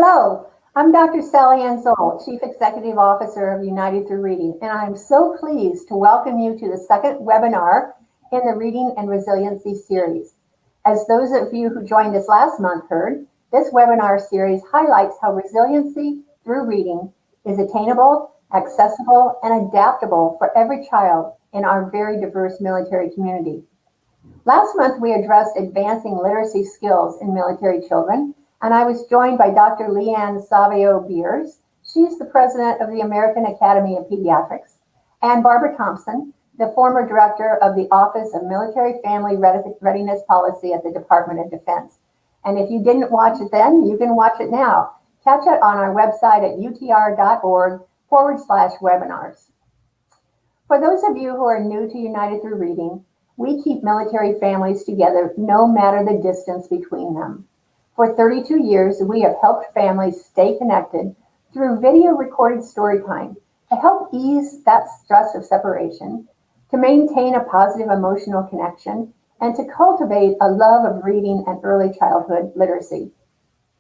Hello, I'm Dr. Sally Ann Zoll, Chief Executive Officer of United Through Reading, and I'm so pleased to welcome you to the second webinar in the Reading and Resiliency series. As those of you who joined us last month heard, this webinar series highlights how resiliency through reading is attainable, accessible, and adaptable for every child in our very diverse military community. Last month, we addressed advancing literacy skills in military children, and I was joined by Dr. Leanne Savio-Beers. She's the president of the American Academy of Pediatrics, and Barbara Thompson, the former director of the Office of Military Family Readiness Policy at the Department of Defense. And if you didn't watch it then, you can watch it now. Catch it on our website at utr.org/webinars. For those of you who are new to United Through Reading, we keep military families together no matter the distance between them. For 32 years, we have helped families stay connected through video recorded story time to help ease that stress of separation, to maintain a positive emotional connection, and to cultivate a love of reading and early childhood literacy.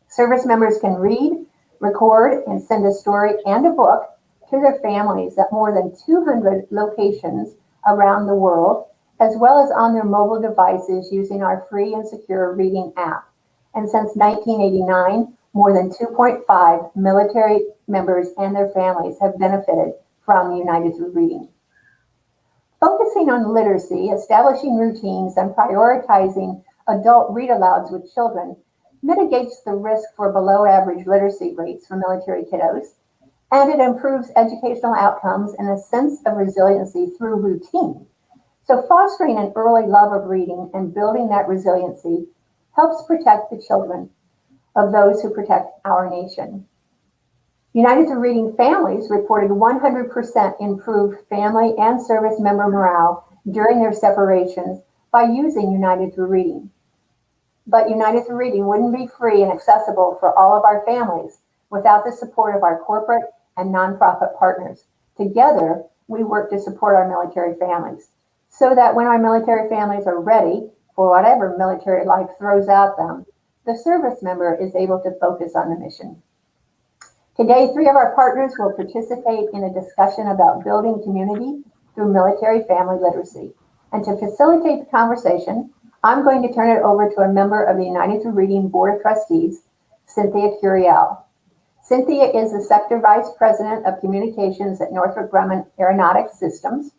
Service members can read, record, and send a story and a book to their families at more than 200 locations around the world, as well as on their mobile devices using our free and secure reading app. And since 1989, more than 2.5 military members and their families have benefited from United Through Reading. Focusing on literacy, establishing routines, and prioritizing adult read-alouds with children mitigates the risk for below average literacy rates for military kiddos, and it improves educational outcomes and a sense of resiliency through routine. So fostering an early love of reading and building that resiliency helps protect the children of those who protect our nation. United Through Reading families reported 100% improved family and service member morale during their separations by using United Through Reading. But United Through Reading wouldn't be free and accessible for all of our families without the support of our corporate and nonprofit partners. Together, we work to support our military families so that when our military families are ready for whatever military life throws at them, the service member is able to focus on the mission. Today, 3 of our partners will participate in a discussion about building community through military family literacy. And to facilitate the conversation, I'm going to turn it over to a member of the United Through Reading Board of Trustees, Cynthia Curiel. Cynthia is the Sector Vice President of Communications at Northrop Grumman Aeronautics Systems.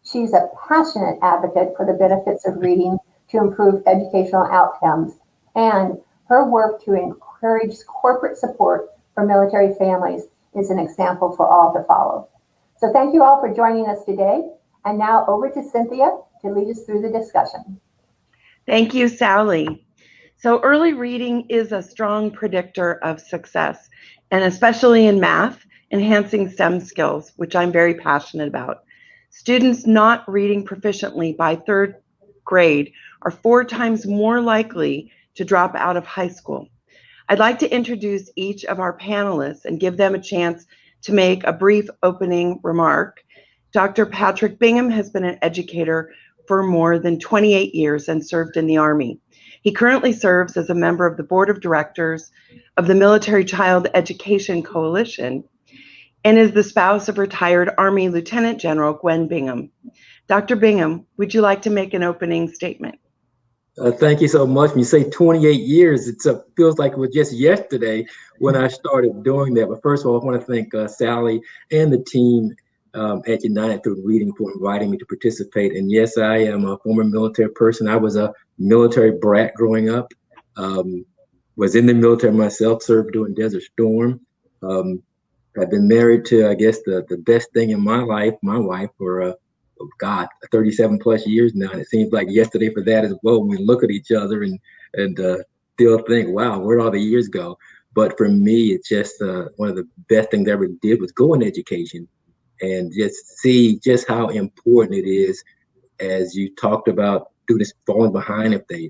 She's a passionate advocate for the benefits of reading to improve educational outcomes, and her work to encourage corporate support for military families is an example for all to follow. So thank you all for joining us today. And now over to Cynthia to lead us through the discussion. Thank you, Sally. So early reading is a strong predictor of success, and especially in math, enhancing STEM skills, which I'm very passionate about. Students not reading proficiently by 3rd grade are 4 times more likely to drop out of high school. I'd like to introduce each of our panelists and give them a chance to make a brief opening remark. Dr. Patrick Bingham has been an educator for more than 28 years and served in the Army. He currently serves as a member of the Board of Directors of the Military Child Education Coalition and is the spouse of retired Army Lieutenant General Gwen Bingham. Dr. Bingham, would you like to make an opening statement? Thank you so much. When you say 28 years, it feels like it was just yesterday when I started doing that. But first of all, I want to thank Sally and the team at United Through Reading for inviting me to participate. And yes, I am a former military person. I was a military brat growing up, was in the military myself, served during Desert Storm. I've been married to, I guess, the best thing in my life, my wife, for 37 plus years now. And it seems like yesterday for that as well. We look at each other and still think, wow, where'd all the years go? But for me, it's just one of the best things I ever did was go in education and just see just how important it is, as you talked about students falling behind if they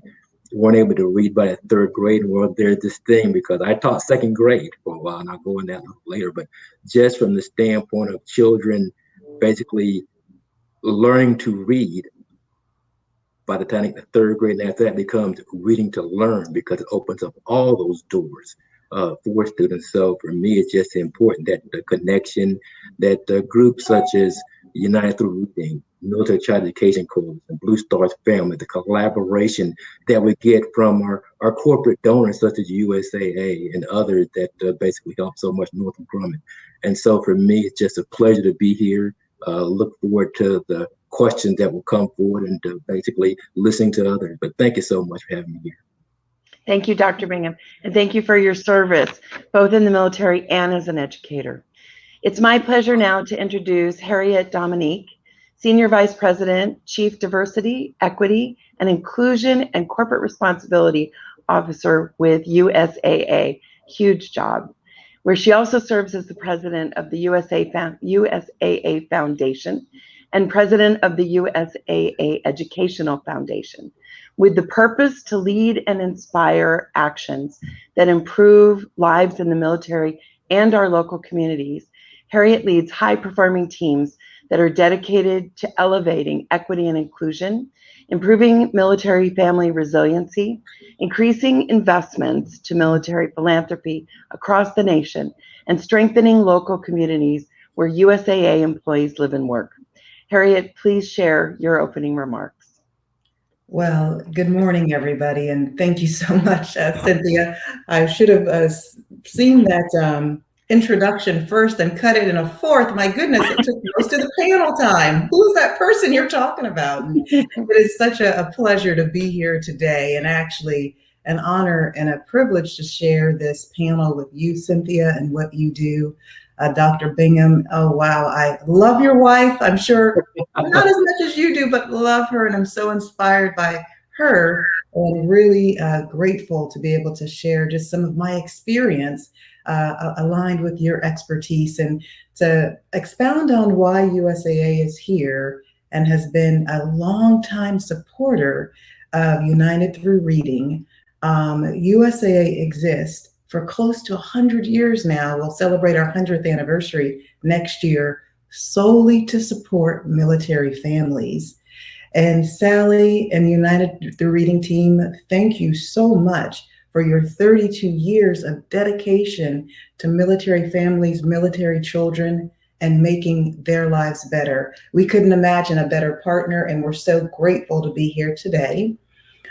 weren't able to read by that 3rd grade. Well, there's this thing, because I taught 2nd grade for a while, and I'll go in that a little later, but just from the standpoint of children basically learning to read by the time the 3rd grade, and after that becomes reading to learn, because it opens up all those doors for students. So for me, it's just important that the connection, that groups such as United Through Reading, Military Child Education Coalition, Blue Stars Family, the collaboration that we get from our corporate donors such as USAA and others that basically help so much Northrop Grumman. And so for me, it's just a pleasure to be here. Look forward to the questions that will come forward and basically listening to others. But thank you so much for having me here. Thank you, Dr. Bingham, and thank you for your service, both in the military and as an educator. It's my pleasure now to introduce Harriet Dominique, Senior Vice President, Chief Diversity, Equity, and Inclusion and Corporate Responsibility Officer with USAA, huge job, where she also serves as the President of the USAA Foundation and President of the USAA Educational Foundation, with the purpose to lead and inspire actions that improve lives in the military and our local communities. Harriet leads high-performing teams that are dedicated to elevating equity and inclusion, improving military family resiliency, increasing investments to military philanthropy across the nation, and strengthening local communities where USAA employees live and work. Harriet, please share your opening remarks. Well, good morning, everybody, and thank you so much, Cynthia. I should have seen that introduction first and cut it in a fourth. My goodness, it took most of the panel time. Who is that person you're talking about? And it is such a pleasure to be here today, and actually an honor and a privilege to share this panel with you, Cynthia, and what you do. Dr. Bingham, oh wow, I love your wife. I'm sure not as much as you do, but love her, and I'm so inspired by her, and really grateful to be able to share just some of my experience aligned with your expertise, and to expound on why USAA is here and has been a longtime supporter of United Through Reading. USAA exists for close to 100 years now. We'll celebrate our 100th anniversary next year, solely to support military families. And Sally and United Through Reading team, thank you so much for your 32 years of dedication to military families, military children, and making their lives better. We couldn't imagine a better partner, and we're so grateful to be here today.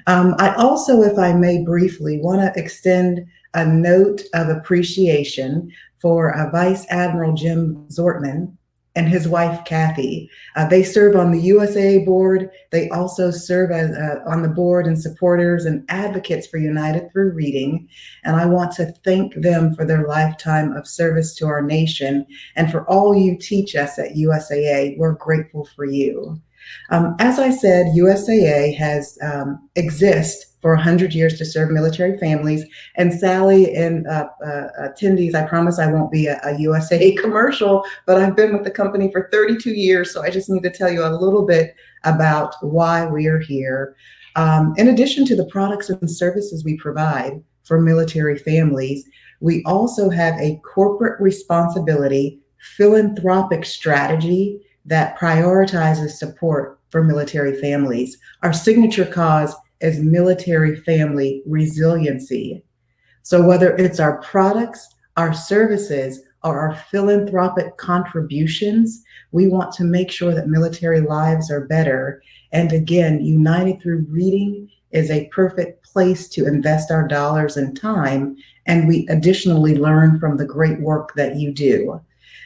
I also, if I may briefly, want to extend a note of appreciation for Vice Admiral Jim Zortman and his wife, Kathy. They serve on the USAA board. They also serve as, on the board and supporters and advocates for United Through Reading. And I want to thank them for their lifetime of service to our nation and for all you teach us at USAA. We're grateful for you. As I said, USAA has exists for 100 years to serve military families. And Sally and attendees, I promise I won't be a USAA commercial, but I've been with the company for 32 years. So I just need to tell you a little bit about why we are here. In addition to the products and services we provide for military families, we also have a corporate responsibility philanthropic strategy that prioritizes support for military families. Our signature cause is military family resiliency. So whether it's our products, our services, or our philanthropic contributions, we want to make sure that military lives are better. And again, United Through Reading is a perfect place to invest our dollars and time, and we additionally learn from the great work that you do.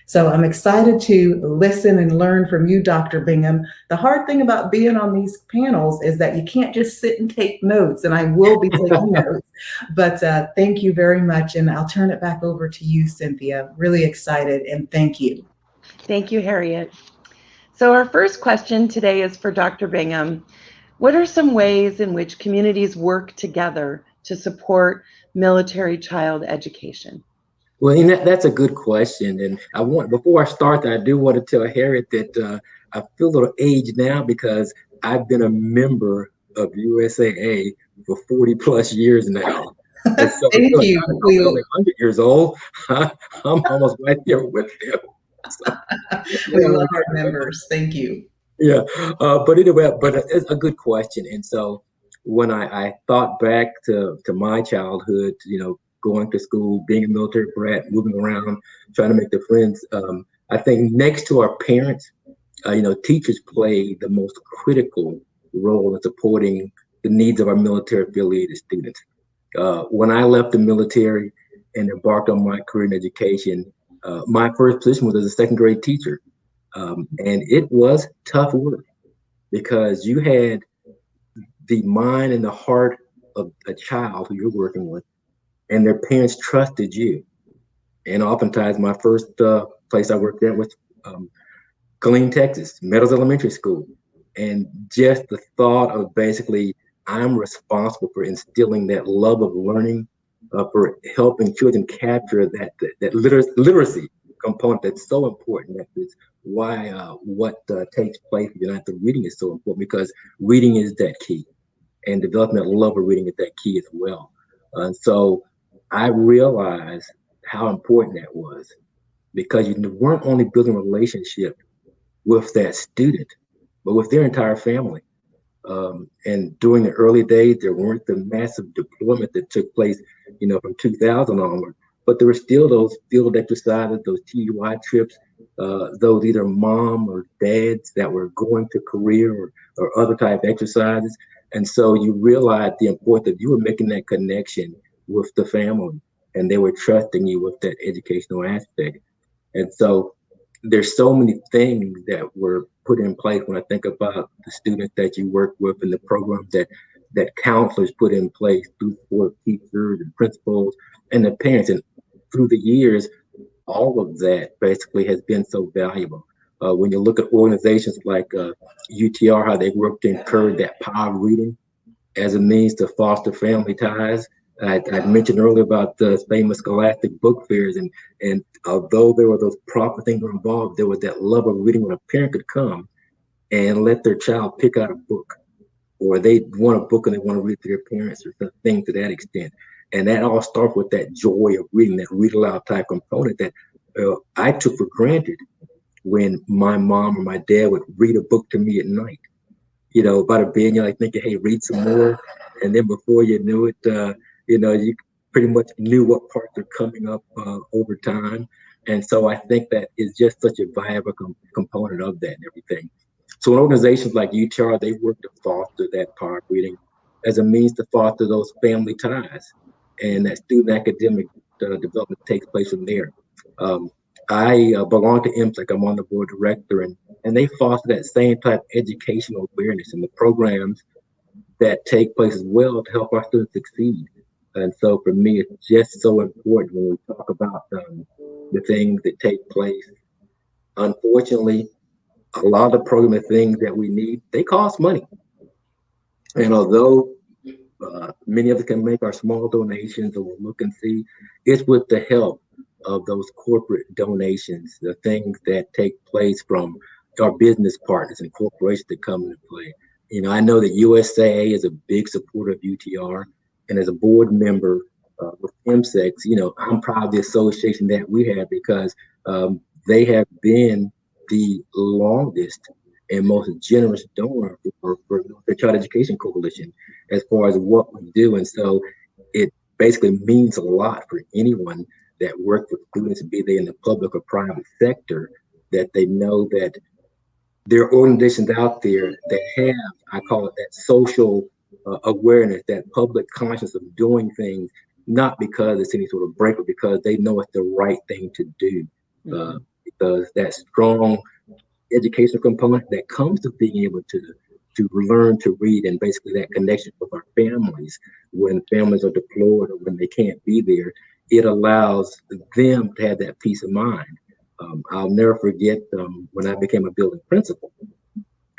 So I'm excited to listen and learn from you, Dr. Bingham. The hard thing about being on these panels is that you can't just sit and take notes, and I will be taking notes. But thank you very much, and I'll turn it back over to you, Cynthia. Really excited, and thank you. Thank you, Harriet. So our first question today is for Dr. Bingham. What are some ways in which communities work together to support military child education? Well, that's a good question. And before I start that, I do want to tell Harriet that I feel a little aged now because I've been a member of USAA for 40 plus years now. And so Thank you. I'm only 100 years old. I'm almost right there with them. So, we love our members. Thank you. Yeah, but anyway, but it's a good question. And so when I thought back to my childhood, going to school, being a military brat, moving around, trying to make the friends. I think next to our parents, teachers play the most critical role in supporting the needs of our military affiliated students. When I left the military and embarked on my career in education, my first position was as a second grade teacher. And it was tough work because you had the mind and the heart of a child who you're working with, and their parents trusted you. And oftentimes, my first place I worked at was Killeen, Texas, Meadows Elementary School. And just the thought of basically, I'm responsible for instilling that love of learning, for helping children capture that literacy component that's so important. That is why what takes place in United Reading is so important, because reading is that key, and developing that love of reading is that key as well. And so I realized how important that was, because you weren't only building a relationship with that student, but with their entire family. And during the early days, there weren't the massive deployment that took place, from 2000 onward. But there were still those field exercises, those TUI trips, those either mom or dads that were going to Korea or other type exercises. And so you realized the importance that you were making that connection with the family, and they were trusting you with that educational aspect. And so there's so many things that were put in place when I think about the students that you work with and the programs that counselors put in place through for teachers and principals and the parents. And through the years, all of that basically has been so valuable. When you look at organizations like UTR, how they work to encourage that power of reading as a means to foster family ties. I mentioned earlier about the famous scholastic book fairs, and although there were those proper things were involved, there was that love of reading when a parent could come and let their child pick out a book, or they want a book and they want to read to their parents, or things to that extent. And that all starts with that joy of reading, that read aloud type component that I took for granted when my mom or my dad would read a book to me at night. By the bed, you're like thinking, hey, read some more. And then before you knew it, you pretty much knew what parts are coming up over time. And so I think that is just such a viable component of that and everything. So in organizations like UTR, they work to foster that power of reading as a means to foster those family ties, and that student academic development takes place from there. Um, I belong to MTech. I'm on the board director, and they foster that same type of educational awareness in the programs that take place as well to help our students succeed. And so for me, it's just so important when we talk about the things that take place. Unfortunately, a lot of the program things that we need, they cost money. And although many of us can make our small donations, or we'll look and see, it's with the help of those corporate donations, the things that take place from our business partners and corporations that come into play. I know that USAA is a big supporter of UTR, and as a board member with MSEX, I'm proud of the association that we have, because they have been the longest and most generous donor for the Child Education Coalition as far as what we do. And so it basically means a lot for anyone that works with students, be they in the public or private sector, that they know that there are organizations out there that have, I call it that social awareness, that public conscience of doing things, not because it's any sort of break, but because they know it's the right thing to do. Because that strong educational component that comes to being able to learn to read, and basically that connection with our families when families are deployed or when they can't be there, it allows them to have that peace of mind. I'll never forget when I became a building principal,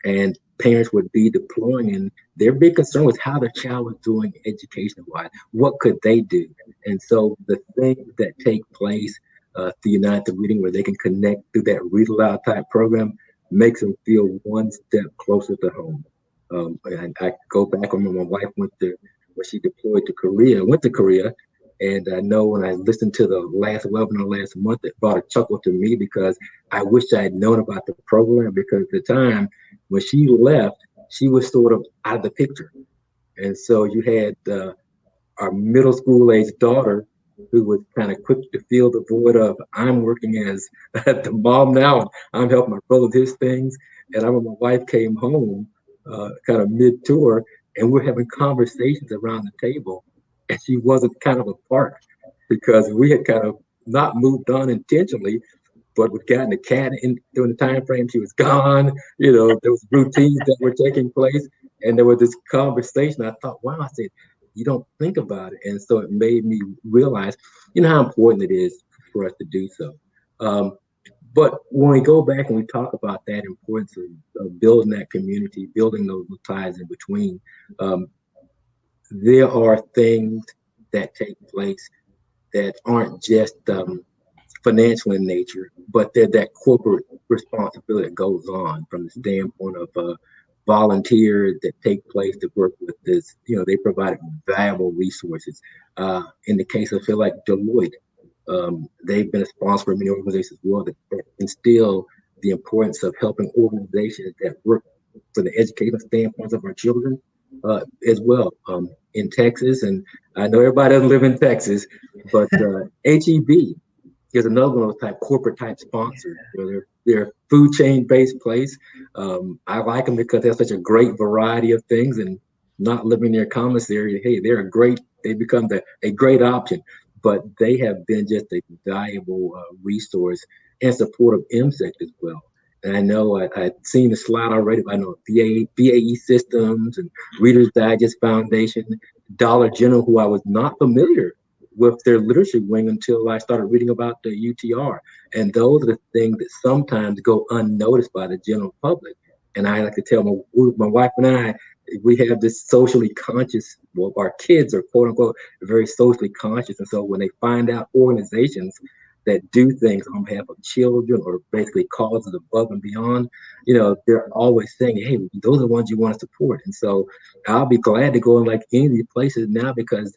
and parents would be deploying, and their big concern was how their child was doing education-wise. What could they do? And so the things that take place through United Reading, where they can connect through that read aloud type program, makes them feel one step closer to home. And I go back when my wife when she deployed to Korea, went to Korea. And I know when I listened to the last webinar last month, it brought a chuckle to me, because I wish I had known about the program, because at the time when she left, she was sort of out of the picture. And so you had our middle school age daughter who was kind of quick to fill the void of, I'm working as the mom now, and I'm helping my brother with his things. And I remember my wife came home kind of mid-tour, and we're having conversations around the table, and she wasn't kind of a part because we had kind of not moved on intentionally, but we'd gotten the cat in during the time frame she was gone. There was routines that were taking place, and there was this conversation. I thought, wow, I said, you don't think about it. And so it made me realize, how important it is for us to do so. But when we go back and we talk about that importance of building that community, building those ties in between, there are things that take place that aren't just financial in nature, but they're that corporate responsibility that goes on from the standpoint of volunteers that take place to work with this. They provide valuable resources. In the case of, I feel like Deloitte, they've been a sponsor for many organizations as well that instill the importance of helping organizations that work for the educational standpoints of our children as well. In Texas, and I know everybody doesn't live in Texas, but HEB is another one of those corporate type sponsors. They're a food chain based place. I like them because they have such a great variety of things, and not living near commissary, hey, they become a great option. But they have been just a valuable resource and support of MSEC as well. And I know I've seen the slide already, but I know BAE Systems and Reader's Digest Foundation, Dollar General, who I was not familiar with their literacy wing until I started reading about the UTR. And those are the things that sometimes go unnoticed by the general public. And I like to tell my wife and I, we have this socially conscious, well, our kids are quote unquote very socially conscious. And so when they find out organizations that do things on behalf of children or basically causes above and beyond, they're always saying, hey, those are the ones you want to support. And so I'll be glad to go in like any of these places now because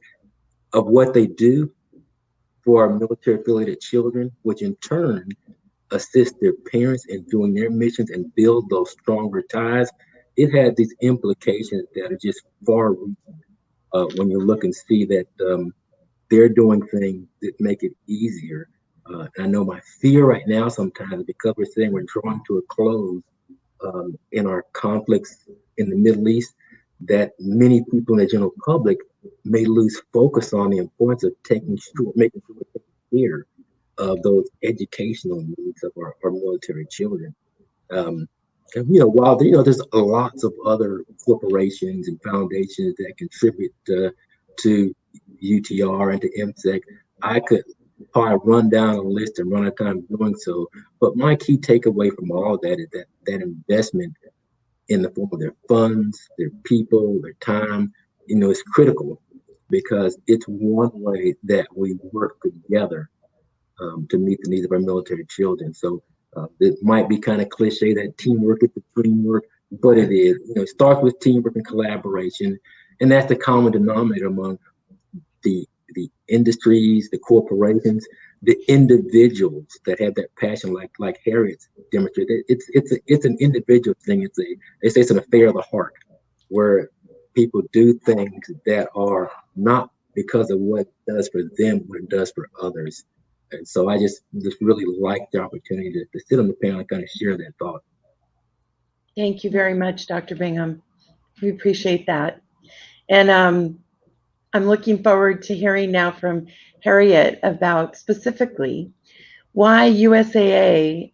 of what they do for our military affiliated children, which in turn assist their parents in doing their missions and build those stronger ties. It has these implications that are just far reaching when you look and see that they're doing things that make it easier. I know my fear right now sometimes, because we're saying we're drawing to a close in our conflicts in the Middle East, that many people in the general public may lose focus on the importance of making sure we're taking care of those educational needs of our military children. While there's lots of other corporations and foundations that contribute to UTR and to MSEC, I could probably run down a list and run out of time doing so. But my key takeaway from all of that is that investment in the form of their funds, their people, their time, is critical because it's one way that we work together to meet the needs of our military children. So it might be kind of cliche that teamwork is the dreamwork, but it is. It starts with teamwork and collaboration, and that's the common denominator among the industries, the corporations, the individuals that have that passion, like Harriet's demonstrated. It's an individual thing. They say it's an affair of the heart, where people do things that are not because of what it does for them, what it does for others. And so I just really like the opportunity to sit on the panel and kind of share that thought. Thank you very much, Dr. Bingham. We appreciate that. And I'm looking forward to hearing now from Harriet about specifically why USAA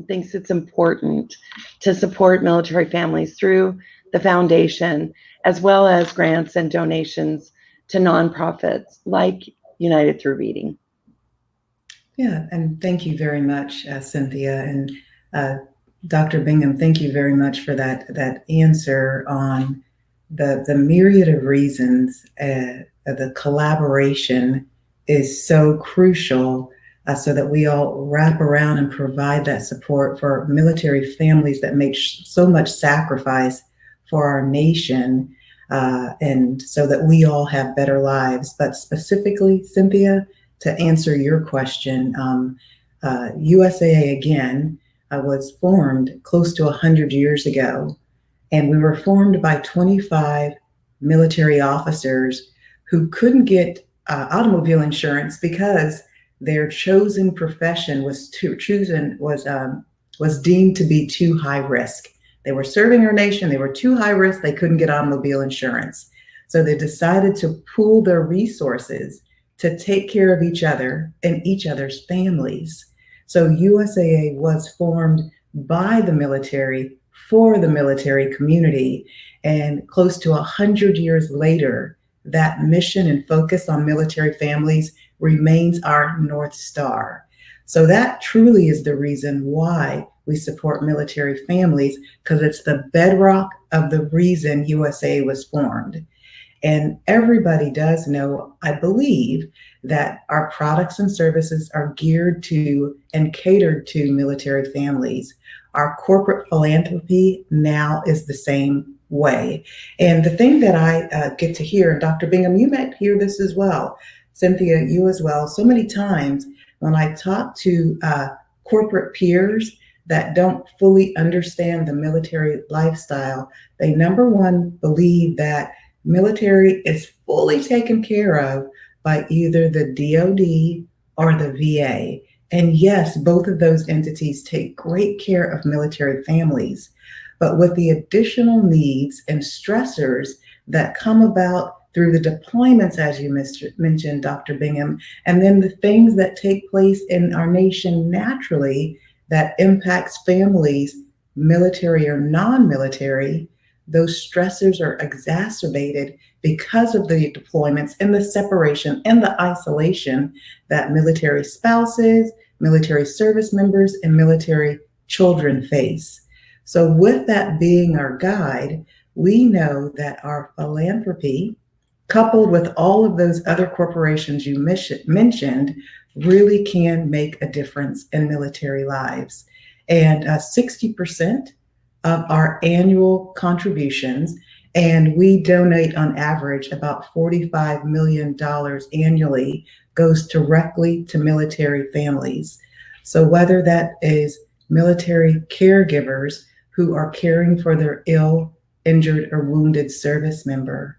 thinks it's important to support military families through the foundation, as well as grants and donations to nonprofits like United Through Reading. Yeah, and thank you very much, Cynthia. And Dr. Bingham, thank you very much for that answer on the myriad of reasons the collaboration is so crucial so that we all wrap around and provide that support for military families that make so much sacrifice for our nation and so that we all have better lives. But specifically, Cynthia, to answer your question, USAA, again, was formed close to 100 years ago. And we were formed by 25 military officers who couldn't get automobile insurance because their chosen profession was deemed to be too high risk. They were serving our nation. They were too high risk. They couldn't get automobile insurance. So they decided to pool their resources to take care of each other and each other's families. So USAA was formed by the military for the military community. And close to 100 years later, that mission and focus on military families remains our North Star. So that truly is the reason why we support military families, because it's the bedrock of the reason USAA was formed. And everybody does know, I believe, that our products and services are geared to and catered to military families. Our corporate philanthropy now is the same way. And the thing that I get to hear, and Dr. Bingham, you might hear this as well, Cynthia, you as well, so many times when I talk to corporate peers that don't fully understand the military lifestyle, they, number one, believe that military is fully taken care of by either the DoD or the VA. And yes, both of those entities take great care of military families. But with the additional needs and stressors that come about through the deployments, as you mentioned, Dr. Bingham, and then the things that take place in our nation naturally that impacts families, military or non-military, those stressors are exacerbated because of the deployments and the separation and the isolation that military spouses, military service members, and military children face. So with that being our guide, we know that our philanthropy, coupled with all of those other corporations you mentioned, really can make a difference in military lives. And 60% of our annual contributions, and we donate on average about $45 million annually, goes directly to military families. So whether that is military caregivers who are caring for their ill, injured, or wounded service member,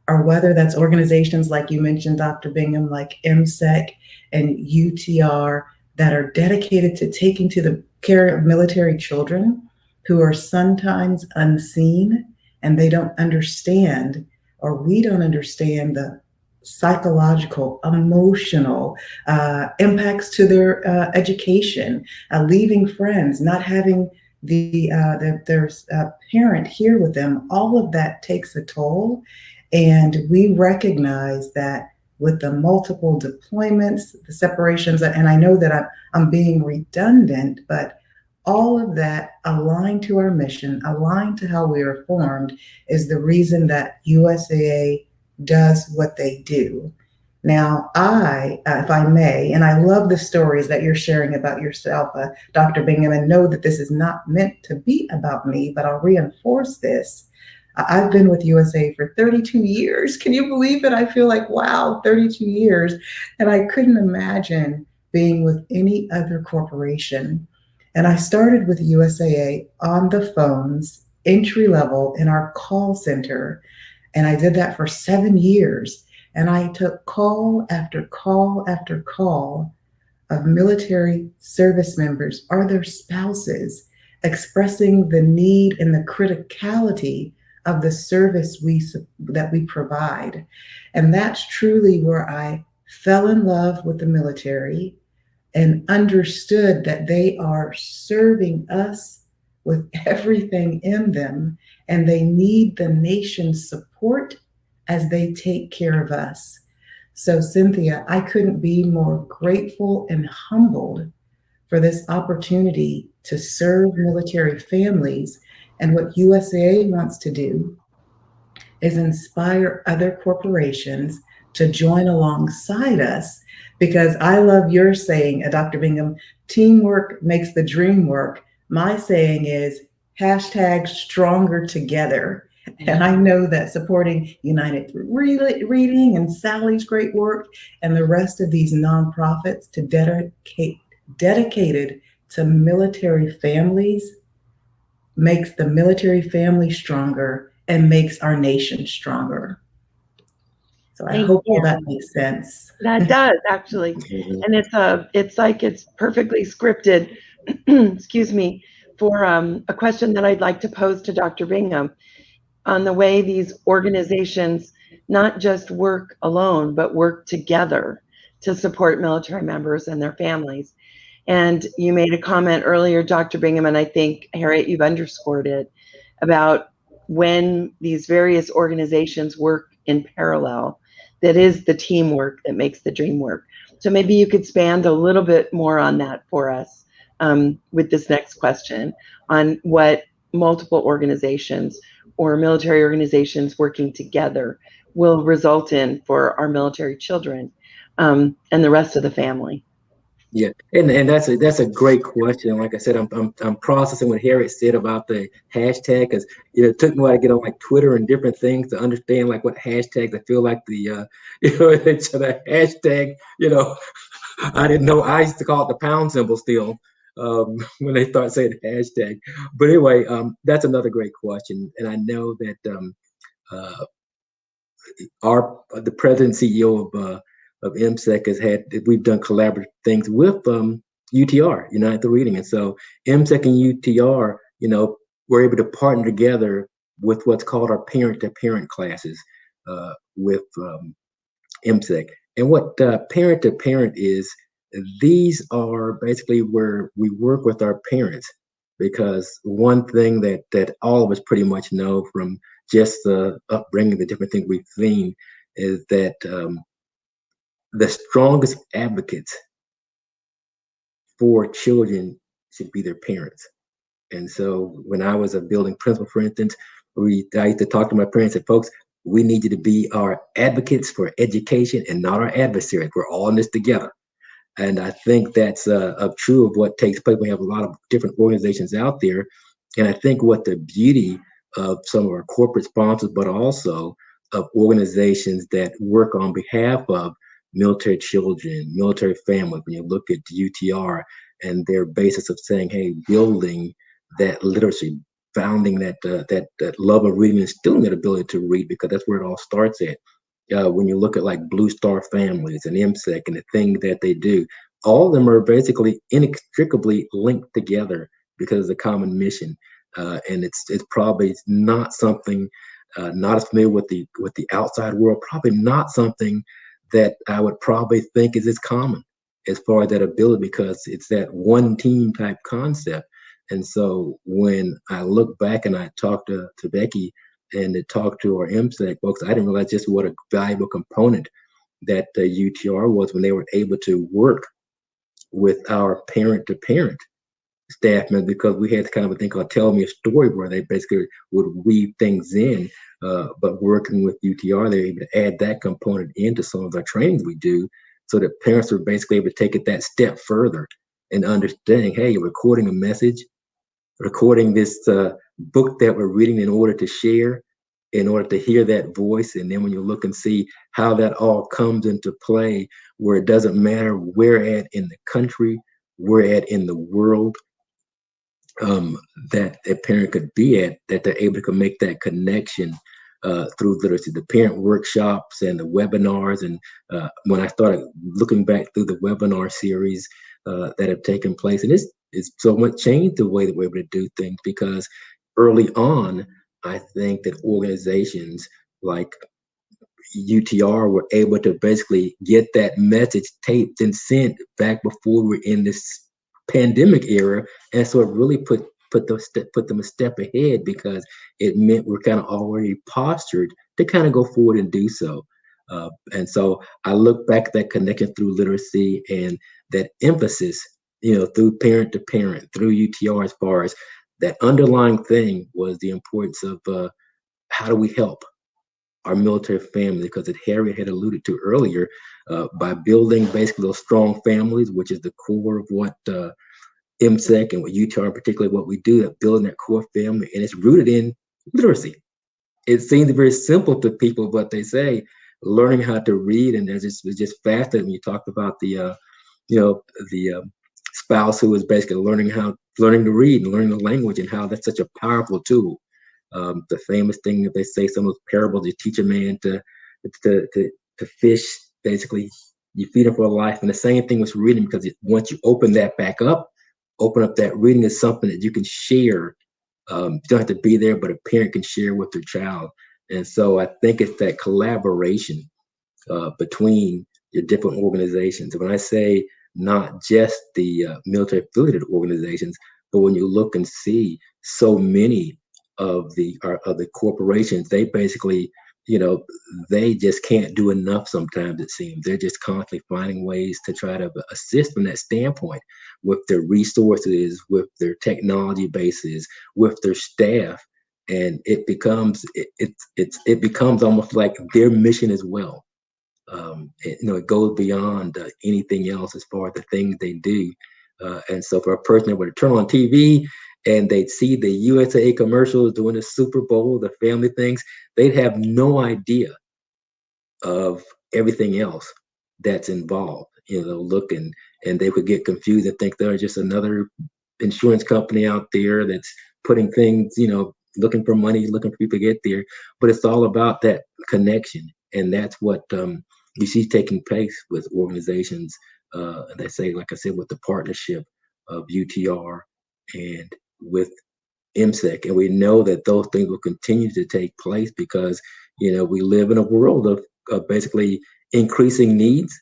or whether that's organizations like you mentioned, Dr. Bingham, like MSEC and UTR, that are dedicated to taking to the care of military children who are sometimes unseen, and they don't understand, or we don't understand, the psychological, emotional impacts to their education, leaving friends, not having their parent here with them. All of that takes a toll. And we recognize that with the multiple deployments, the separations, and I know that I'm being redundant, but all of that aligned to our mission, aligned to how we are formed, is the reason that USAA does what they do. Now, if I may, and I love the stories that you're sharing about yourself, Dr. Bingham, and know that this is not meant to be about me, but I'll reinforce this. I've been with USAA for 32 years. Can you believe it? I feel like, wow, 32 years. And I couldn't imagine being with any other corporation. And I started with USAA on the phones, entry level in our call center. And I did that for 7 years. And I took call after call after call of military service members or their spouses expressing the need and the criticality of the service that we provide. And that's truly where I fell in love with the military and understood that they are serving us with everything in them, and they need the nation's support as they take care of us. So Cynthia, I couldn't be more grateful and humbled for this opportunity to serve military families. And what USAA wants to do is inspire other corporations to join alongside us, because I love your saying, Dr. Bingham, teamwork makes the dream work. My saying is #stronger together. And I know that supporting United Through Reading and Sally's great work and the rest of these nonprofits dedicated to military families makes the military family stronger and makes our nation stronger. So I Thank hope you. all that makes sense. That does actually, Mhm. and it's like it's perfectly scripted. Excuse me, for a question that I'd like to pose to Dr. Bingham on the way these organizations not just work alone, but work together to support military members and their families. And you made a comment earlier, Dr. Bingham, and I think, Harriet, you've underscored it, about when these various organizations work in parallel, that is the teamwork that makes the dream work. So maybe you could expand a little bit more on that for us with this next question on what multiple organizations or military organizations working together will result in for our military children and the rest of the family. Yeah, and that's a great question. Like I said, I'm processing what Harriet said about the hashtag, because it took me a while to get on like Twitter and different things to understand like what hashtags. I feel like the it's the hashtag. I didn't know. I used to call it the pound symbol still when they start saying hashtag. But anyway, that's another great question, and I know that uh, the president CEO of MSEC has had, we've done collaborative things with UTR, United Through Reading, and so MSEC and UTR, we're able to partner together with what's called our parent-to-parent classes with MSEC. And what parent-to-parent is, these are basically where we work with our parents, because one thing that all of us pretty much know from just the upbringing, the different things we've seen, is that the strongest advocates for children should be their parents. And so when I was a building principal, for instance, I used to talk to my parents and folks, we need you to be our advocates for education and not our adversaries. We're all in this together. And I think that's true of what takes place. We have a lot of different organizations out there. And I think what the beauty of some of our corporate sponsors, but also of organizations that work on behalf of military children, military families, when you look at UTR and their basis of saying, hey, building that literacy, founding that love of reading, and instilling that ability to read, because that's where it all starts at. When you look at like Blue Star Families and MSEC and the thing that they do, all of them are basically inextricably linked together because of the common mission. And it's probably not something, not as familiar with the outside world, probably not something that I would probably think is as common as far as that ability, because it's that one team type concept. And so when I look back and I talk to Becky and to talk to our MSEC folks, I didn't realize just what a valuable component that UTR was when they were able to work with our parent-to-parent staff members, because we had kind of a thing called Tell Me a Story, where they basically would weave things in. But working with UTR, they're able to add that component into some of our trainings we do, so that parents are basically able to take it that step further and understanding, hey, you're recording a message, recording this book that we're reading in order to share, in order to hear that voice. And then when you look and see how that all comes into play, where it doesn't matter where at in the country, where at in the world that a parent could be at, that they're able to make that connection through literacy, the parent workshops and the webinars. And when I started looking back through the webinar series that have taken place, and it's so much changed the way that we're able to do things, because early on, I think that organizations like UTR were able to basically get that message taped and sent back before we were in this pandemic era, and so it really put them a step ahead, because it meant we're kind of already postured to kind of go forward and do so. And so I look back at that connection through literacy and that emphasis, through parent to parent, through UTR, as far as that underlying thing was the importance of how do we help our military family, because as Harriet had alluded to earlier, by building basically those strong families, which is the core of what MSEC and what UTR, particularly what we do, at building that core family, and it's rooted in literacy. It seems very simple to people, but they say learning how to read, and it's just fascinating when you talked about the spouse who was basically learning to read and learning the language, and how that's such a powerful tool. The famous thing that they say, some of those parables, you teach a man to the fish, basically, you feed them for life. And the same thing with reading, because once you open that back up, open up that reading is something that you can share. You don't have to be there, but a parent can share with their child. And so I think it's that collaboration between your different organizations. When I say not just the military affiliated organizations, but when you look and see so many of the corporations, they basically, they just can't do enough sometimes, it seems. They're just constantly finding ways to try to assist from that standpoint with their resources, with their technology bases, with their staff. And it becomes it becomes almost like their mission as well. It goes beyond anything else as far as the things they do. And so for a person that would turn on TV and they'd see the USA commercials doing the Super Bowl, the family things, they'd have no idea of everything else that's involved, looking, and they would get confused and think they're just another insurance company out there that's putting things, looking for money, looking for people to get there. But it's all about that connection. And that's what you see taking place with organizations. They say, like I said, with the partnership of UTR and with MSEC. And we know that those things will continue to take place because, we live in a world of basically increasing needs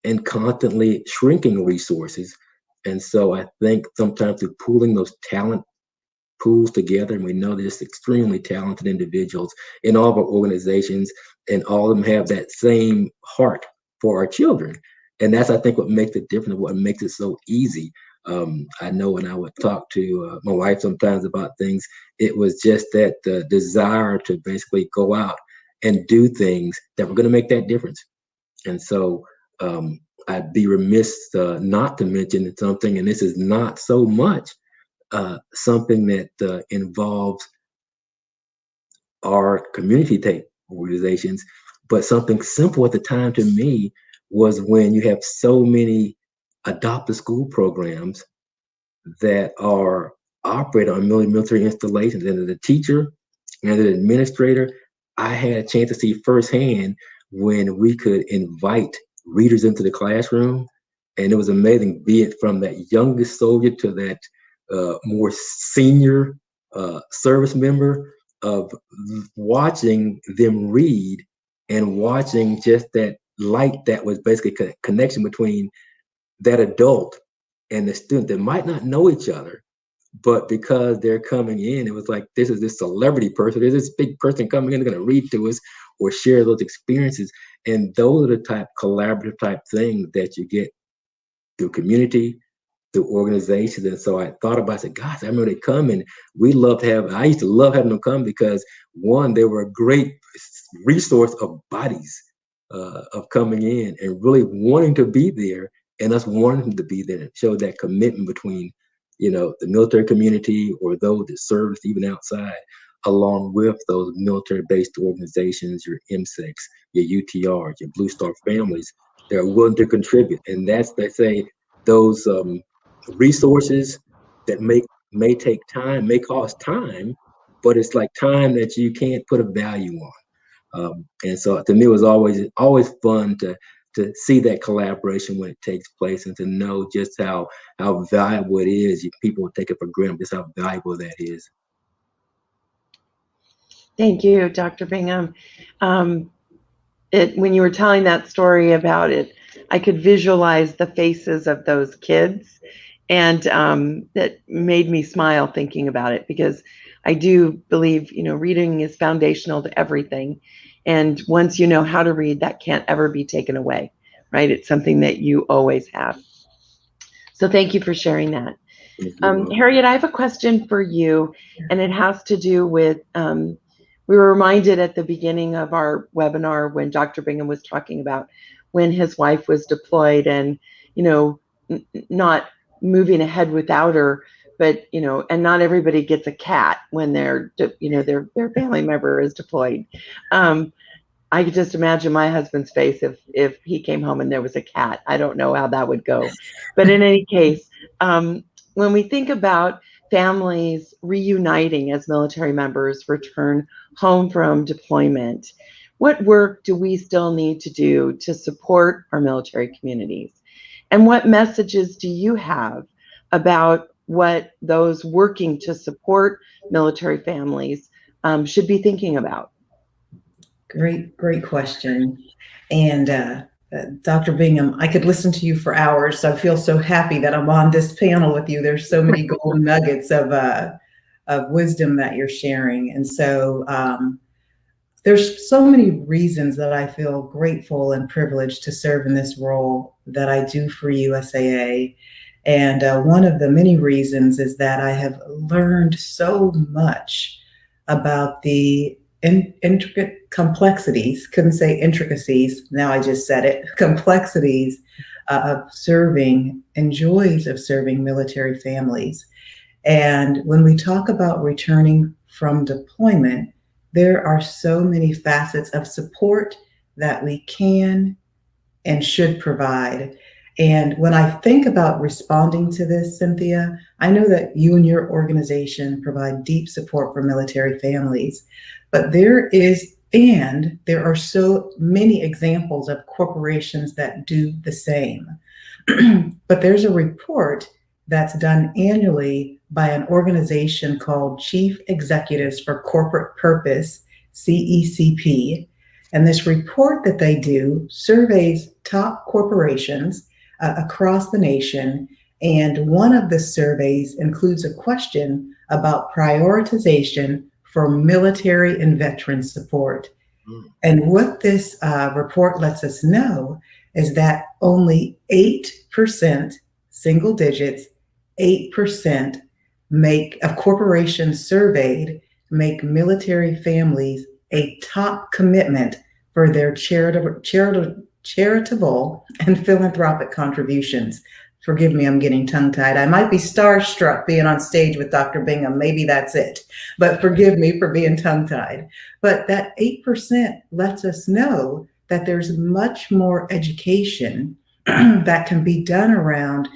and constantly shrinking resources. And so I think sometimes through pooling those talent pools together, and we know there's extremely talented individuals in all of our organizations, and all of them have that same heart for our children. And that's, I think, what makes it different, what makes it so easy. I know when I would talk to my wife sometimes about things, it was just that desire to basically go out and do things that were going to make that difference. And so I'd be remiss not to mention something, and this is not so much something that involves our community type organizations, but something simple at the time to me was when you have so many adopt a school programs that are operated on military installations. And as a teacher and as an administrator, I had a chance to see firsthand when we could invite readers into the classroom. And it was amazing, be it from that youngest soldier to that more senior service member, of watching them read and watching just that light that was basically a connection between that adult and the student that might not know each other, but because they're coming in, it was like, this is this celebrity person, there's this big person coming in, they're going to read to us or share those experiences. And those are the type collaborative type things that you get through community, through organizations. And so I thought about it, I said, gosh, I remember they come, and I used to love having them come because, one, they were a great resource of bodies of coming in and really wanting to be there, and us wanting to be there. It showed that commitment between, the military community or those that serve even outside, along with those military-based organizations, your MSECs, your UTRs, your Blue Star families. They're willing to contribute. And that's, they say, those resources that may take time, may cost time, but it's like time that you can't put a value on. And so to me, it was always fun to see that collaboration when it takes place, and to know just how valuable it is. People take it for granted just how valuable that is. Thank you, Dr. Bingham. When you were telling that story about it, I could visualize the faces of those kids, and that made me smile thinking about it, because I do believe, reading is foundational to everything. And once you know how to read, that can't ever be taken away, right? It's something that you always have. So thank you for sharing that. Harriet, I have a question for you, and it has to do with, we were reminded at the beginning of our webinar when Dr. Bingham was talking about when his wife was deployed, and, not moving ahead without her, but, and not everybody gets a cat when their family member is deployed. I could just imagine my husband's face if he came home and there was a cat. I don't know how that would go. But in any case, when we think about families reuniting as military members return home from deployment, what work do we still need to do to support our military communities? And what messages do you have about what those working to support military families should be thinking about? Great question. And Dr. Bingham, I could listen to you for hours. So I feel so happy that I'm on this panel with you. There's so many golden nuggets of wisdom that you're sharing. And so there's so many reasons that I feel grateful and privileged to serve in this role that I do for USAA. And one of the many reasons is that I have learned so much about the intricate complexities, couldn't say intricacies, now I just said it, complexities of serving and joys of serving military families. And when we talk about returning from deployment, there are so many facets of support that we can and should provide. And when I think about responding to this, Cynthia, I know that you and your organization provide deep support for military families, but there are so many examples of corporations that do the same. But there's a report that's done annually by an organization called Chief Executives for Corporate Purpose, CECP. And this report that they do surveys top corporations across the nation. And one of the surveys includes a question about prioritization for military and veteran support. And what this report lets us know is that only 8%, single digits, 8% of corporations surveyed make military families a top commitment for their charitable and philanthropic contributions. Forgive me, I'm getting tongue-tied. I might be starstruck being on stage with Dr. Bingham. Maybe that's it. But forgive me for being tongue-tied. But that 8% lets us know that there's much more education that can be done around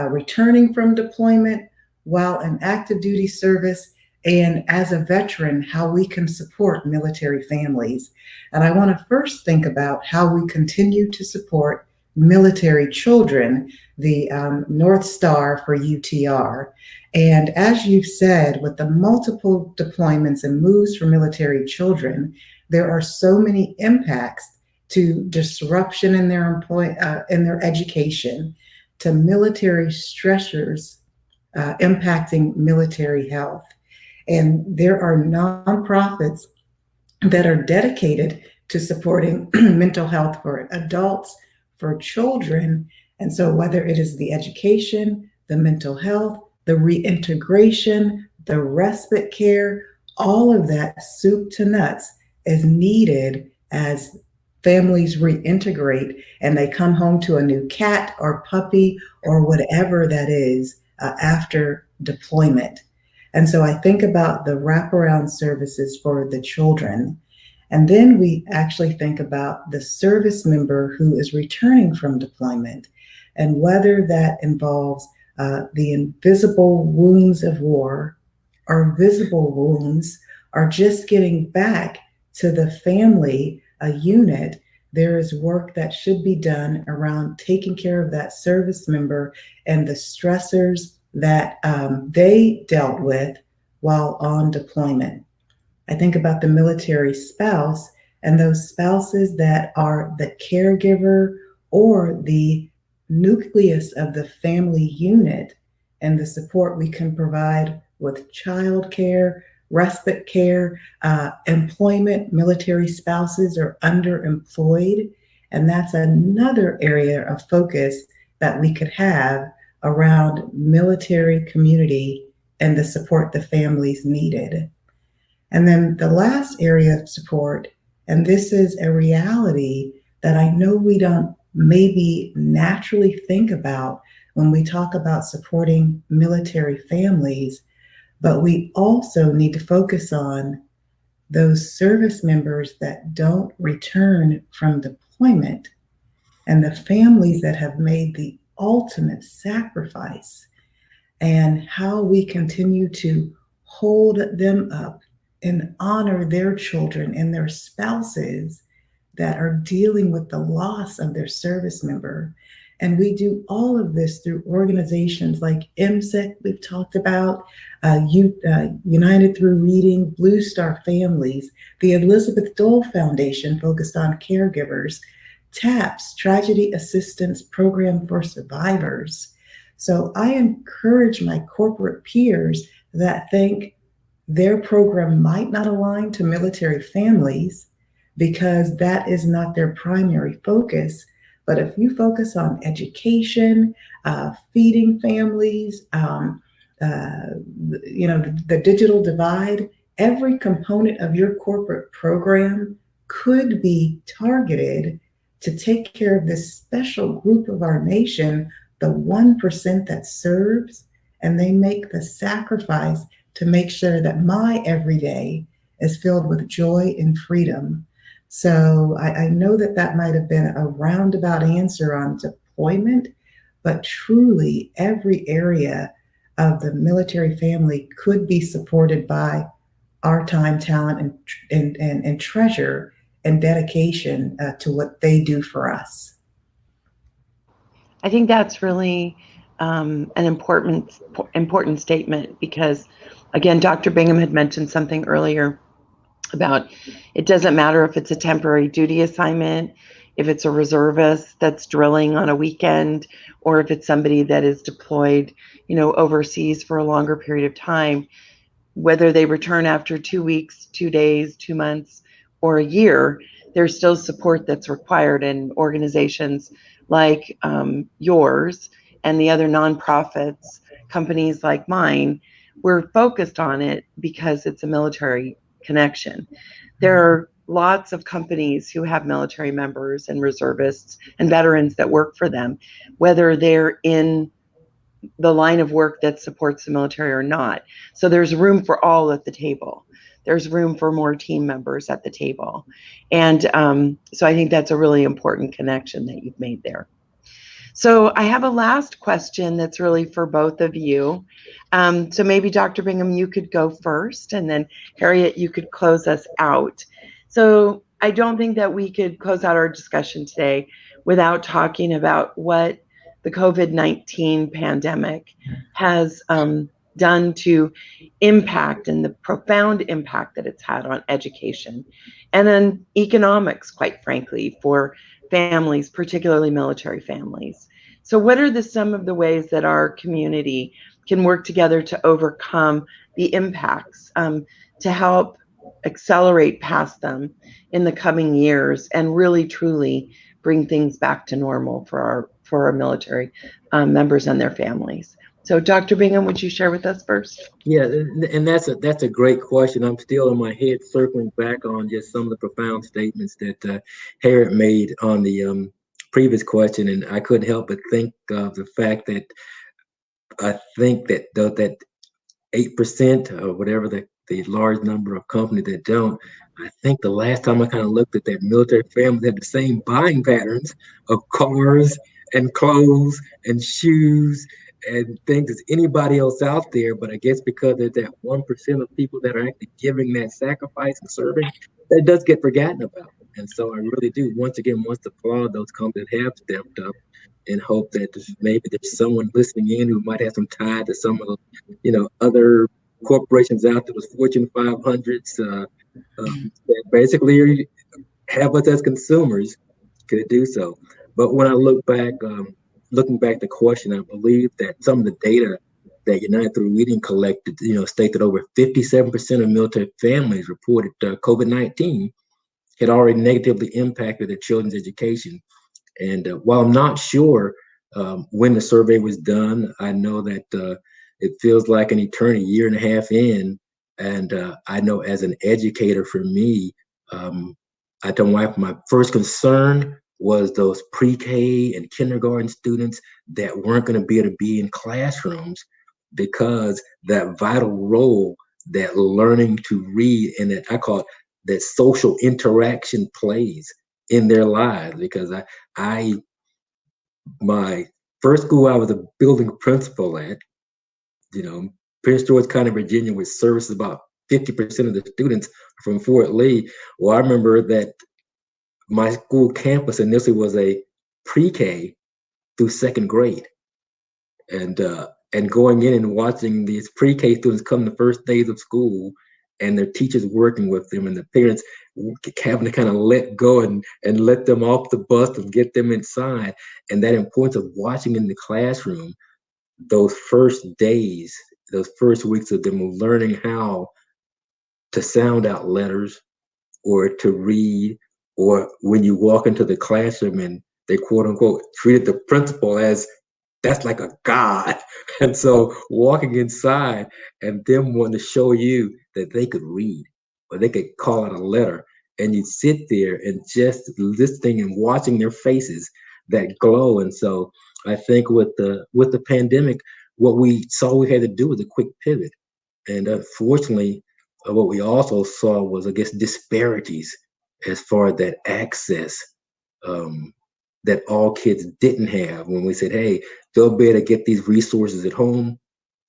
returning from deployment while in active duty service, and as a veteran, how we can support military families. And I want to first think about how we continue to support military children, the North Star for UTR. And as you've said, with the multiple deployments and moves for military children, there are so many impacts to disruption in their in their education, to military stressors impacting military health. And there are nonprofits that are dedicated to supporting mental health for adults, for children. And so whether it is the education, the mental health, the reintegration, the respite care, all of that soup to nuts is needed as families reintegrate and they come home to a new cat or puppy or whatever that is after deployment. And so I think about the wraparound services for the children. And then we actually think about the service member who is returning from deployment and whether that involves the invisible wounds of war or visible wounds or just getting back to the family, a unit. There is work that should be done around taking care of that service member and the stressors that they dealt with while on deployment. I think about the military spouse and those spouses that are the caregiver or the nucleus of the family unit and the support we can provide with childcare, respite care, employment. Military spouses are underemployed, and that's another area of focus that we could have around military community and the support the families needed. And then the last area of support, and this is a reality that I know we don't maybe naturally think about when we talk about supporting military families, but we also need to focus on those service members that don't return from deployment and the families that have made the ultimate sacrifice, and how we continue to hold them up and honor their children and their spouses that are dealing with the loss of their service member. And we do all of this through organizations like MSEC, we've talked about, United Through Reading, Blue Star Families, the Elizabeth Dole Foundation focused on caregivers, TAPS, Tragedy Assistance Program for Survivors. So I encourage my corporate peers that think their program might not align to military families because that is not their primary focus. But if you focus on education, feeding families, the digital divide, every component of your corporate program could be targeted to take care of this special group of our nation, the 1% that serves, and they make the sacrifice to make sure that my everyday is filled with joy and freedom. So I know that that might have been a roundabout answer on deployment, but truly every area of the military family could be supported by our time, talent, and treasure and dedication to what they do for us. I think that's really an important statement because, again, Dr. Bingham had mentioned something earlier about it doesn't matter if it's a temporary duty assignment, if it's a reservist that's drilling on a weekend, or if it's somebody that is deployed, overseas for a longer period of time, whether they return after 2 weeks, 2 days, 2 months, or a year, there's still support that's required. And organizations like yours and the other nonprofits, companies like mine, we're focused on it because it's a military connection. There are lots of companies who have military members and reservists and veterans that work for them, whether they're in the line of work that supports the military or not. So there's room for all at the table. There's room for more team members at the table. And so I think that's a really important connection that you've made there. So I have a last question that's really for both of you. So maybe Dr. Bingham, you could go first, and then Harriet, you could close us out. So I don't think that we could close out our discussion today without talking about what the COVID-19 pandemic has done to impact and the profound impact that it's had on education and then economics, quite frankly, for families, particularly military families. So what are some of the ways that our community can work together to overcome the impacts, to help accelerate past them in the coming years and really truly bring things back to normal for our military members and their families? So Dr. Bingham, would you share with us first? Yeah, and that's a great question. I'm still in my head circling back on just some of the profound statements that Harriet made on the previous question, and I couldn't help but think of the fact that I think that that 8% or whatever the large number of companies that don't. I think the last time I kind of looked at that, military families had the same buying patterns of cars and clothes and shoes and things as anybody else out there. But I guess because there's that 1% of people that are actually giving that sacrifice and serving, that does get forgotten about. And so I really do once again want to applaud those companies that have stepped up and hope that maybe there's someone listening in who might have some tie to some of the other corporations out there, those Fortune 500s that basically have us as consumers could do so. But when I look back, looking back the question, I believe that some of the data that United Through Reading collected, state that over 57% of military families reported COVID-19 had already negatively impacted their children's education. And while I'm not sure when the survey was done, I know that it feels like an eternity, year and a half in. And I know as an educator for me, I told my wife my first concern was those pre-K and kindergarten students that weren't going to be able to be in classrooms because that vital role that learning to read and that I call it that social interaction plays in their lives. Because my first school I was a building principal at, Prince George County, Virginia, which services about 50% of the students from Fort Lee. Well, I remember that my school campus initially was a pre-K through second grade. And going in and watching these pre-K students come the first days of school and their teachers working with them and the parents having to kind of let go and let them off the bus and get them inside. And that importance of watching in the classroom, those first days, those first weeks of them learning how to sound out letters or to read, or when you walk into the classroom and they quote unquote treated the principal as that's like a god. And so walking inside and them wanting to show you that they could read or they could call out a letter, and you sit there and just listening and watching their faces that glow. And so I think with the pandemic, what we saw we had to do was a quick pivot. And unfortunately, what we also saw was, I guess, disparities as far as that access um, that all kids didn't have. When we said, hey, they'll be able to get these resources at home,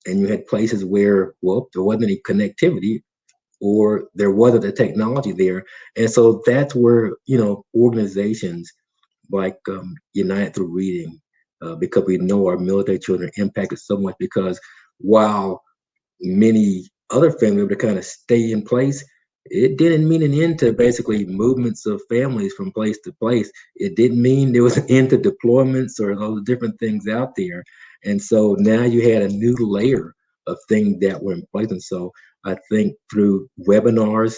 and you had places where, well, there wasn't any connectivity or there wasn't the technology there. And so that's where, organizations like United Through Reading, because we know our military children are impacted so much, because while many other families to kind of stay in place, it didn't mean an end to basically movements of families from place to place. It didn't mean there was an end to deployments or those different things out there. And so now you had a new layer of things that were in place. And so I think through webinars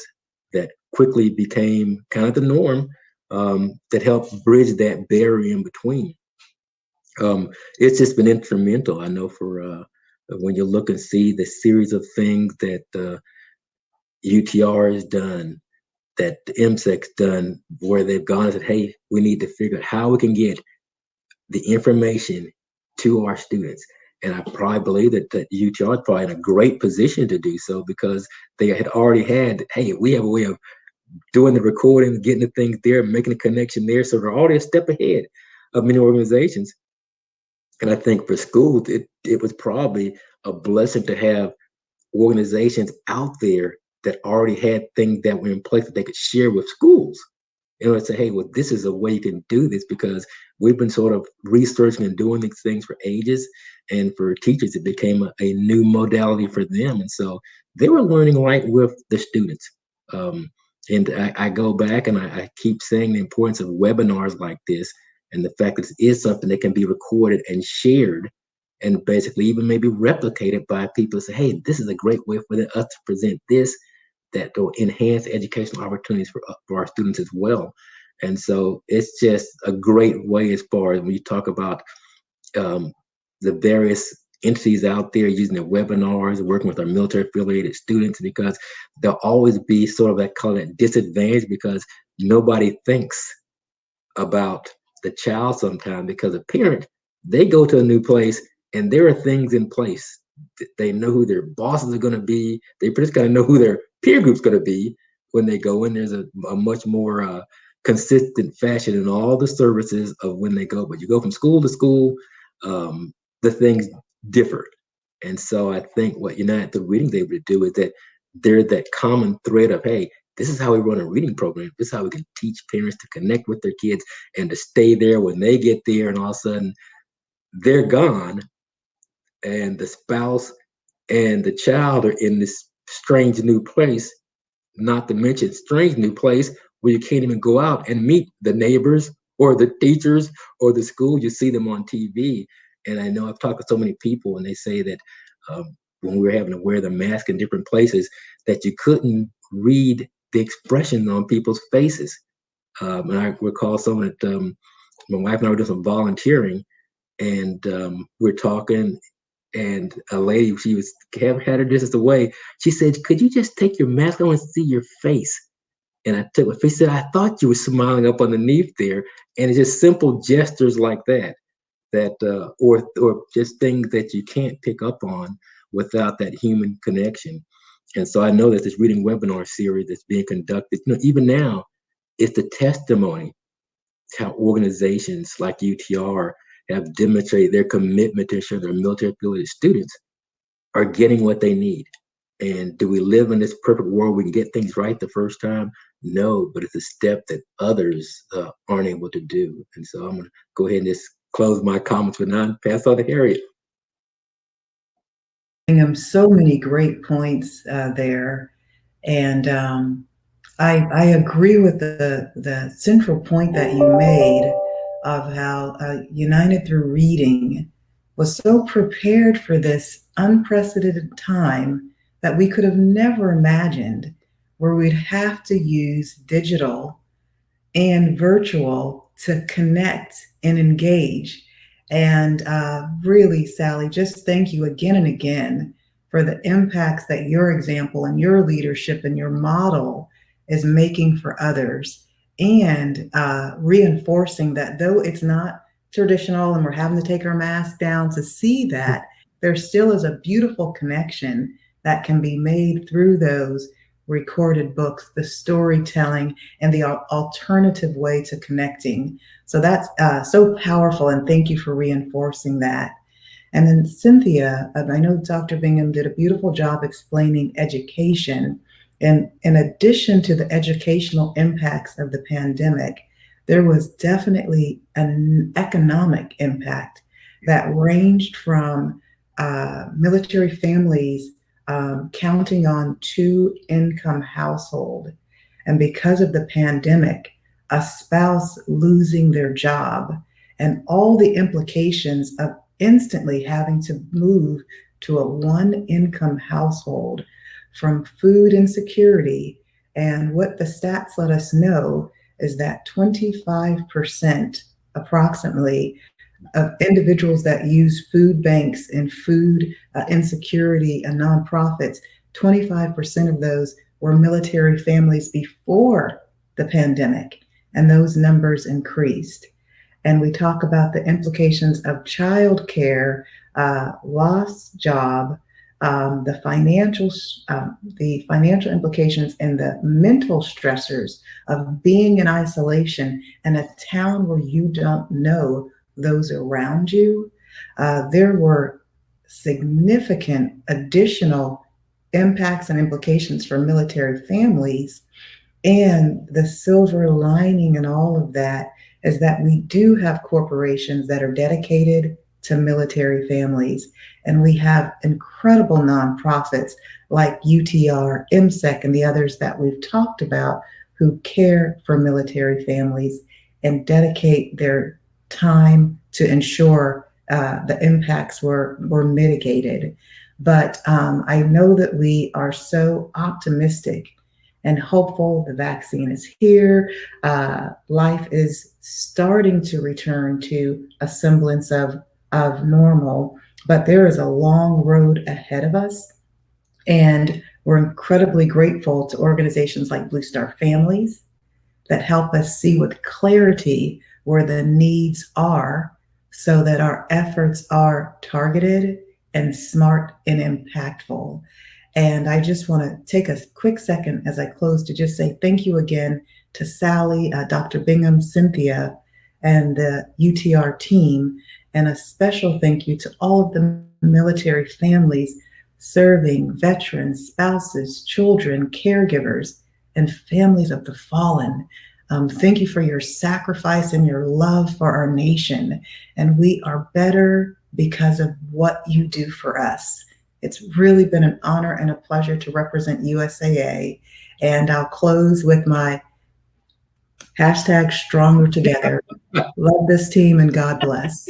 that quickly became kind of the norm, that helped bridge that barrier in between. It's just been instrumental. I know for when you look and see the series of things that UTR has done, that the MSEC's done, where they've gone and said, hey, we need to figure out how we can get the information to our students. And I probably believe that UTR is probably in a great position to do so, because they had already had, hey, we have a way of doing the recording, getting the things there, making a connection there. So they're already a step ahead of many organizations. And I think for schools, it was probably a blessing to have organizations out there that already had things that were in place that they could share with schools. And say, hey, well, this is a way you can do this, because we've been sort of researching and doing these things for ages. And for teachers, it became a new modality for them. And so they were learning right with the students. And I go back and I keep saying the importance of webinars like this, and the fact that this is something that can be recorded and shared, and basically even maybe replicated by people who say, hey, this is a great way for us to present this, that will enhance educational opportunities for our students as well. And so it's just a great way as far as when you talk about the various entities out there using their webinars, working with our military affiliated students, because there'll always be sort of that call it disadvantage, because nobody thinks about the child sometimes, because a parent, they go to a new place and there are things in place. They know who their bosses are going to be. They just got to know who their peer group's going to be when they go in. There's a much more consistent fashion in all the services of when they go. But you go from school to school, the things differ. And so I think what United Through Reading is able to do is that there's that common thread of, hey, this is how we run a reading program. This is how we can teach parents to connect with their kids and to stay there when they get there, and all of a sudden they're gone, and the spouse and the child are in this strange new place, not to mention strange new place where you can't even go out and meet the neighbors or the teachers or the school. You see them on TV. And I know I've talked to so many people, and they say that when we were having to wear the mask in different places, that you couldn't read the expression on people's faces. And I recall someone that my wife and I were doing some volunteering, and we're talking, and a lady, she was had her distance away. She said, "Could you just take your mask? I want to see your face." And I took my face. Said, "I thought you were smiling up underneath there." And it's just simple gestures like that, or just things that you can't pick up on without that human connection. And so I know that this reading webinar series that's being conducted, even now, it's the testimony to how organizations like UTR have demonstrated their commitment to ensure their military affiliated students are getting what they need. And do we live in this perfect world we can get things right the first time? know, but it's a step that others aren't able to do. And so I'm going to go ahead and just close my comments for now and pass on to Harriet. So many great points there. And I agree with the central point that you made of how United Through Reading was so prepared for this unprecedented time that we could have never imagined, where we'd have to use digital and virtual to connect and engage. And really, Sally, just thank you again and again for the impacts that your example and your leadership and your model is making for others, and reinforcing that though it's not traditional and we're having to take our mask down to see that, there still is a beautiful connection that can be made through those recorded books, the storytelling, and the alternative way to connecting. So that's so powerful, and thank you for reinforcing that. And then Cynthia, I know Dr. Bingham did a beautiful job explaining education. And in addition to the educational impacts of the pandemic, there was definitely an economic impact that ranged from military families counting on two-income household. And because of the pandemic, a spouse losing their job and all the implications of instantly having to move to a one-income household, from food insecurity. And what the stats let us know is that 25% approximately of individuals that use food banks and food insecurity and nonprofits, 25% of those were military families before the pandemic, and those numbers increased. And we talk about the implications of childcare, lost job, the financial implications, and the mental stressors of being in isolation in a town where you don't know those around you. There were significant additional impacts and implications for military families. And the silver lining in all of that is that we do have corporations that are dedicated to military families. And we have incredible nonprofits like UTR, MSEC, and the others that we've talked about who care for military families and dedicate their time to ensure the impacts were mitigated. But I know that we are so optimistic and hopeful. The vaccine is here. Life is starting to return to a semblance of normal, but there is a long road ahead of us. And we're incredibly grateful to organizations like Blue Star Families that help us see with clarity where the needs are so that our efforts are targeted and smart and impactful. And I just want to take a quick second as I close to just say thank you again to Sally, Dr. Bingham, Cynthia, and the UTR team, and a special thank you to all of the military families serving veterans, spouses, children, caregivers, and families of the fallen. Thank you for your sacrifice and your love for our nation. And we are better because of what you do for us. It's really been an honor and a pleasure to represent USAA. And I'll close with my hashtag stronger together. Love this team and God bless.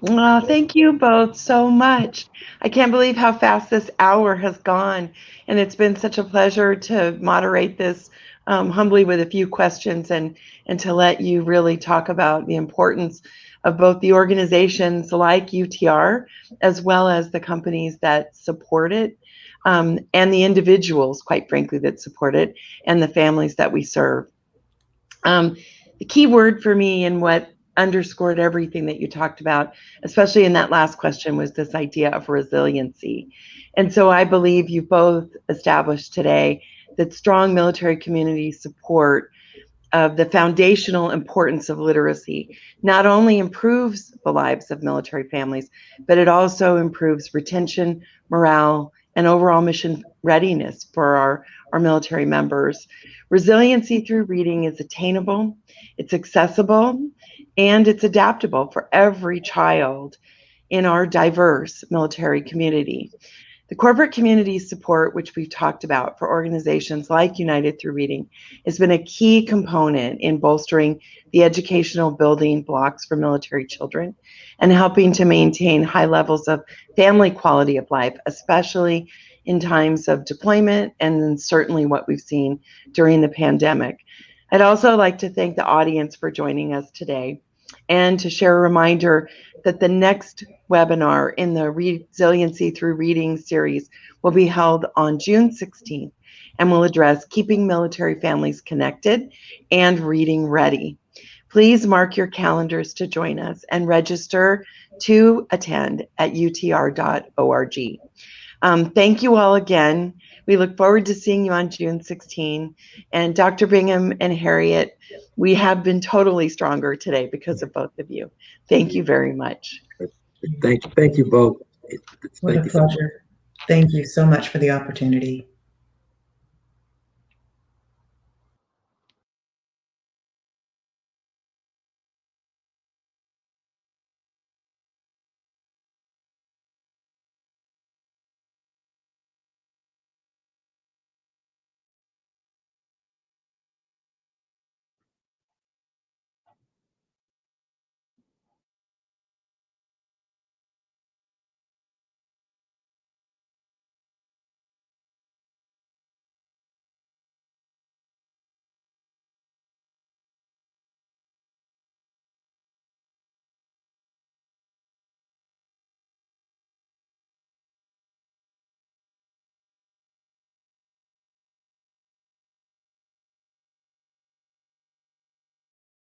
Well, thank you both so much. I can't believe how fast this hour has gone. And it's been such a pleasure to moderate this humbly with a few questions and to let you really talk about the importance of both the organizations like UTR as well as the companies that support it, and the individuals, quite frankly, that support it, and the families that we serve. The key word for me and what underscored everything that you talked about, especially in that last question, was this idea of resiliency. And so I believe you both established today that strong military community support of the foundational importance of literacy not only improves the lives of military families, but it also improves retention, morale, and overall mission readiness for our military members. Resiliency through reading is attainable, it's accessible, and it's adaptable for every child in our diverse military community. The corporate community support, which we've talked about for organizations like United Through Reading, has been a key component in bolstering the educational building blocks for military children and helping to maintain high levels of family quality of life, especially in times of deployment and then certainly what we've seen during the pandemic. I'd also like to thank the audience for joining us today and to share a reminder that the next webinar in the Resiliency Through Reading series will be held on June 16th and will address keeping military families connected and reading ready. Please mark your calendars to join us and register to attend at utr.org. Thank you all again. We look forward to seeing you on June 16. And Dr. Bingham and Harriet, we have been totally stronger today because of both of you. Thank you very much. Thank you both. What a pleasure. Thank you so much for the opportunity.